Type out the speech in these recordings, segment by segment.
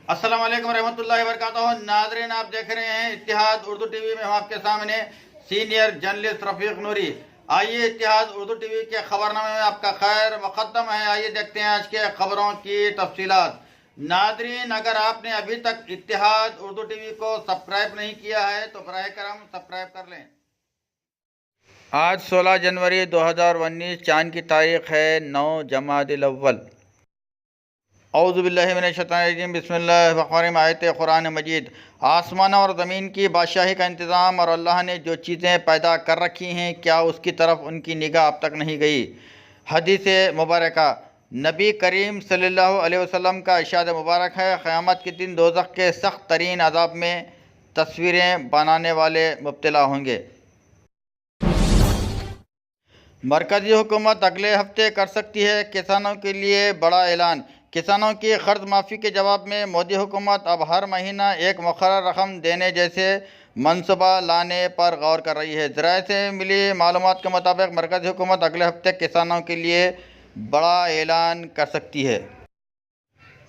अस्सलाम वालेकुम रहमतुल्लाहि व बरकातहू। नाज़रीन, आप देख रहे हैं इत्तिहाद उर्दू टीवी में। हम आपके सामने सीनियर जर्नलिस्ट रफीक नूरी। आइए, इत्तिहाद उर्दू टीवी के खबरनामे में आपका खैर मुक़द्दम है। आइए देखते हैं आज के खबरों की तफसीलात। नाज़रीन, अगर आपने अभी तक इत्तिहाद उर्दू टीवी को सब्सक्राइब नहीं किया है तो बराह करम सब्सक्राइब कर लें। आज 16 जनवरी 2019 चांद की तारीख है 9 जमादिल अव्वल। औज़ु बिल्लाहि मिनश शैतानिर रजीम, बिस्मिल्लाहिर रहमानिर रहीम। आयत कुरान मजीद। आसमान और ज़मीन की बादशाही का इंतज़ाम और अल्लाह ने जो चीज़ें पैदा कर रखी हैं, क्या उसकी तरफ उनकी निगाह अब तक नहीं गई। हदीस मुबारका। नबी करीम सल्लल्लाहु अलैहि वसल्लम का इरशाद मुबारक है, क़यामत के दिन दोज़ख के सख्त तरीन अज़ाब में तस्वीरें बनाने वाले मुब्तला होंगे। मरकज़ी हुकूमत अगले हफ्ते कर सकती है किसानों के लिए बड़ा ऐलान। किसानों की कर्ज माफ़ी के जवाब में मोदी हुकूमत अब हर महीना एक मुक़र्रर रकम देने जैसे मनसूबा लाने पर गौर कर रही है। ज़राए से मिली मालूमात के मुताबिक मरकज़ी हुकूमत अगले हफ्ते किसानों के लिए बड़ा ऐलान कर सकती है।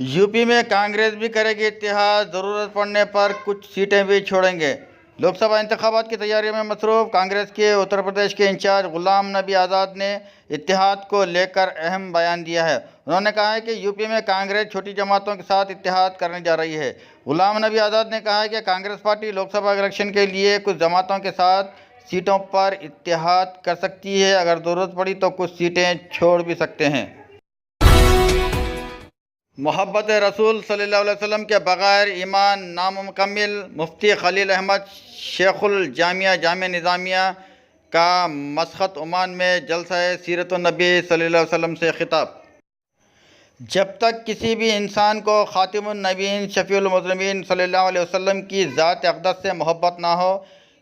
यूपी में कांग्रेस भी करेगी इत्तिहाद, ज़रूरत पड़ने पर कुछ सीटें भी छोड़ेंगे। लोकसभा इंतखाबात की तैयारी में मसरूफ़ कांग्रेस के उत्तर प्रदेश के इंचार्ज ग़ुलाम नबी आज़ाद ने इत्तिहाद को लेकर अहम बयान दिया है। उन्होंने कहा है कि यूपी में कांग्रेस छोटी जमातों के साथ इत्तिहाद करने जा रही है। ग़ुलाम नबी आज़ाद ने कहा है कि कांग्रेस पार्टी लोकसभा इलेक्शन के लिए कुछ जमातों के साथ सीटों पर इत्तिहाद कर सकती है। अगर ज़रूरत पड़ी तो कुछ सीटें छोड़ भी सकते हैं। मोहब्बत रसूल सल्लल्लाहु अलैहि वसल्लम के बग़ैर ईमान नामुकम्मिल। मुफ्ती खलील अहमद शेखुल जामिया जामे निज़ामिया का मस्कत ओमान में जलसा सीरत नबी सल्लल्लाहु अलैहि वसल्लम से खिताब। जब तक किसी भी इंसान को ख़ातिमुन नबीयीन शफ़ीउल मुज़निबीन सल्लल्लाहु अलैहि वसल्लम की ज़ात अक़दस से मोहब्बत ना हो,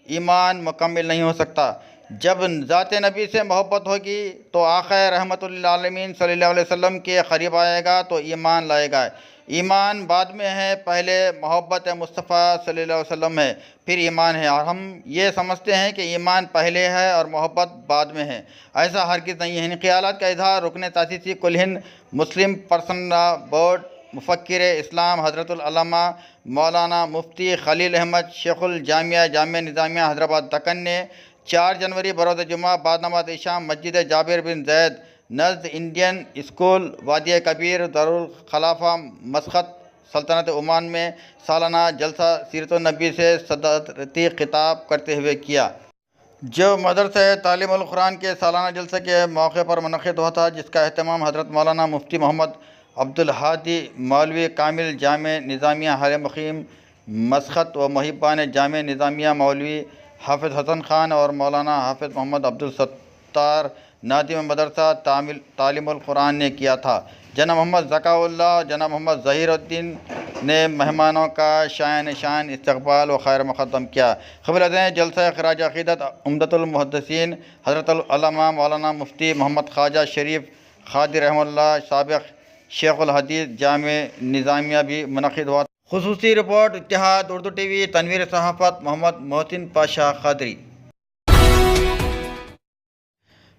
ईमान मुकम्मिल नहीं हो सकता। जब ज़ात नबी से मोहब्बत होगी तो आक़ा रहमतुल लिल आलमीन सल्लल्लाहु अलैहि वसल्लम के क़रीब आएगा तो ईमान लाएगा। ईमान बाद में है, पहले मोहब्बत मुस्तफ़ा सल्लल्लाहु अलैहि वसल्लम है, फिर ईमान है। और हम ये समझते हैं कि ईमान पहले है और मोहब्बत बाद में है। ऐसा हरगिज़ नहीं है। इन ख़यालात का इज़हार रुकन तासीसी कुल हिंद मुस्लिम पर्सनल बोर्ड मुफ़क्किर इस्लाम हज़रतुल अल्लामा मौलाना मुफ्ती खलील अहमद शेखुल जामिया जामे निज़ामिया हैदराबाद दक्कन ने 4 जनवरी बरोज़ जुमा बाद नमाज़ इशा मस्जिद जाबिर बिन ज़ैद नज़द इंडियन स्कूल वादिया कबीर दारुल खलाफा मस्कत सल्तनत ओमान में सालाना जलसा सीरत नबी से सदारती खिताब करते हुए किया, जो मदरसा तालीमुल कुरान के सालाना जलसे के मौके पर मुनक़िद हुआ था, जिसका अहतमाम हज़रत मौलाना मुफ्ती मोहम्मद अब्दुल हादी मौलवी कामिल जामे निज़ामिया हाल मुक़ीम मस्कत व मुहिब्बान जामे निज़ामिया मौलवी हाफ़िज़ हसन ख़ान और मौलाना हाफ़िज़ मोहम्मद अब्दुल सत्तार नादिम मदरसा तालीमुल कुरान ने किया था। जनाब मोहम्मद ज़काउल्लाह जनाब मोहम्मद ज़हीरुद्दीन ने मेहमानों का शान इस्तक़बाल व खैर मुक़द्दम किया। क़िबलतैन जलसा ख़िराज अक़ीदत उम्दतुल मुहद्दिसीन हज़रतुल उलमा मौलाना मुफ्ती मोहम्मद ख्वाजा शरीफ ख़ादी रहमतुल्लाह साबिक़ शेखुल हदीस जामे निज़ामिया भी मुनक़िद हुआ। ख़ुसूसी रिपोर्ट इत्तिहाद उर्दू टीवी तनवीर सहाफ़त मोहम्मद मोहसिन पाशा क़ादरी।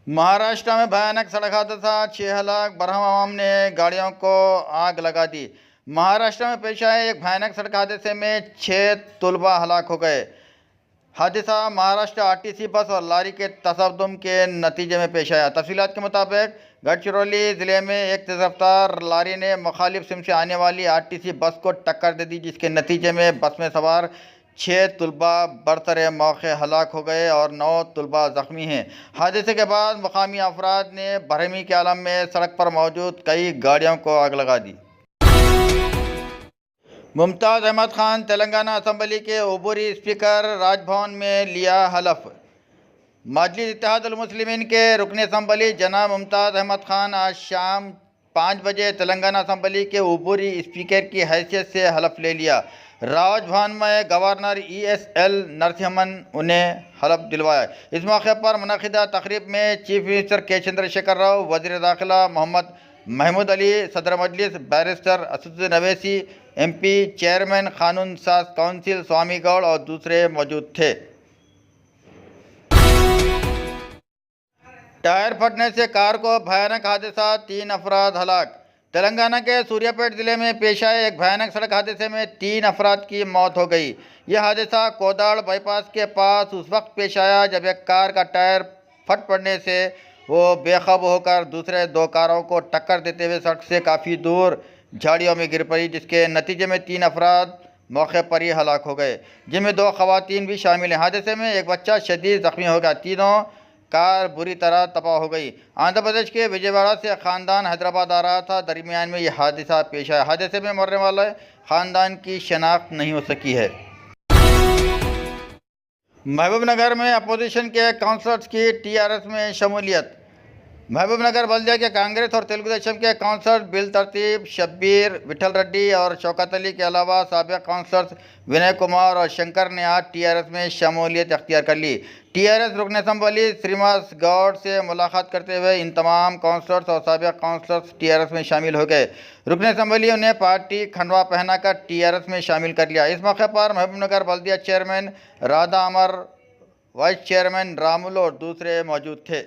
महाराष्ट्र में भयानक सड़क हादसा, 6 हलाक, बरहम आवाम ने गाड़ियों को आग लगा दी। महाराष्ट्र में पेश आए एक भयानक सड़क हादसे में 6 तलबा हलाक हो गए। हादसा महाराष्ट्र आरटीसी बस और लारी के तसद्दुम के नतीजे में पेश आया। तफसीलात के मुताबिक गढ़चिरौली ज़िले में एक तेज़ रफ्तार लारी ने मुखालिफ सिम से आने वाली आरटीसी बस को टक्कर दे दी, जिसके नतीजे में बस में सवार 6 तलबा बरसरे मौके हलाक हो गए और 9 तलबा ज़ख्मी हैं। हादसे के बाद मकामी अफराद ने बरहमी के आलम में सड़क पर मौजूद कई गाड़ियों को आग लगा दी। मुमताज़ अहमद ख़ान तेलंगाना असम्बली के अबूरी स्पीकर राजभवन में लिया हलफ। मजलिस इत्तेहादुल मुस्लिमीन के रुकन असम्बली जनाब मुमताज़ अहमद ख़ान आज शाम 5 बजे तेलंगाना असम्बली के अबूरी स्पीकर की हैसियत से हलफ ले लिया। राजभवन में गवर्नर ESL नरसिम्हन उन्हें हलफ दिलवाया। इस मौके पर मुनक़िदा तक़रीब में चीफ मिनिस्टर के चंद्रशेखर राव, वज़ीर दाखिला मोहम्मद महमूद अली, सदर Majlis barrister Asaduddin Owaisi, MP chairman कानून साज काउंसिल स्वामी गौड़ और दूसरे मौजूद थे। टायर फटने से कार को भयानक हादसा, 3 अफराद हलाक। تلنگانہ کے سوریہ پیٹ ضلع میں پیش آئے ایک بھیانک سڑک حادثے میں 3 افراد کی موت ہو گئی۔ یہ حادثہ کوداڑ بائی پاس کے پاس اس وقت پیش آیا جب ایک کار کا ٹائر پھٹ پڑنے سے وہ بے قابو ہو کر دوسرے 2 کاروں کو ٹکر دیتے ہوئے سڑک سے کافی دور جھاڑیوں میں گر پڑی، جس کے نتیجے میں 3 افراد موقع پر ہی ہلاک ہو گئے، جن میں 2 خواتین بھی شامل ہیں۔ حادثے میں ایک بچہ شدید زخمی ہو گیا۔ تینوں کار بری طرح تباہ ہو گئی۔ آندھرا پردیش کے وجے واڑہ سے خاندان حیدرآباد آ رہا تھا، درمیان میں یہ حادثہ پیش آیا۔ حادثے میں مرنے والے خاندان کی شناخت نہیں ہو سکی ہے۔ محبوب نگر میں اپوزیشن کے کونسلرز کی TRS میں شمولیت۔ محبوب نگر بلدیہ کے کانگریس اور تلگو دیشم کے کونسلر بالترتیب شبیر وٹھل ریڈی اور شوکت علی کے علاوہ سابق کونسلرز ونے کمار اور شنکر نے آج TRS میں شمولیت اختیار کر لی۔ TRS رکن اسمبلی سریماس گوڈ سے ملاقات کرتے ہوئے ان تمام کونسلرز اور سابق کونسلرز TRS میں شامل ہو گئے۔ رکن اسمبلی نے پارٹی کھنڈوا پہنا کر TRS میں شامل کر لیا۔ اس موقع پر محبوب نگر بلدیہ چیئرمین رادھا امر، وائس چیئرمین رامل اور دوسرے موجود تھے۔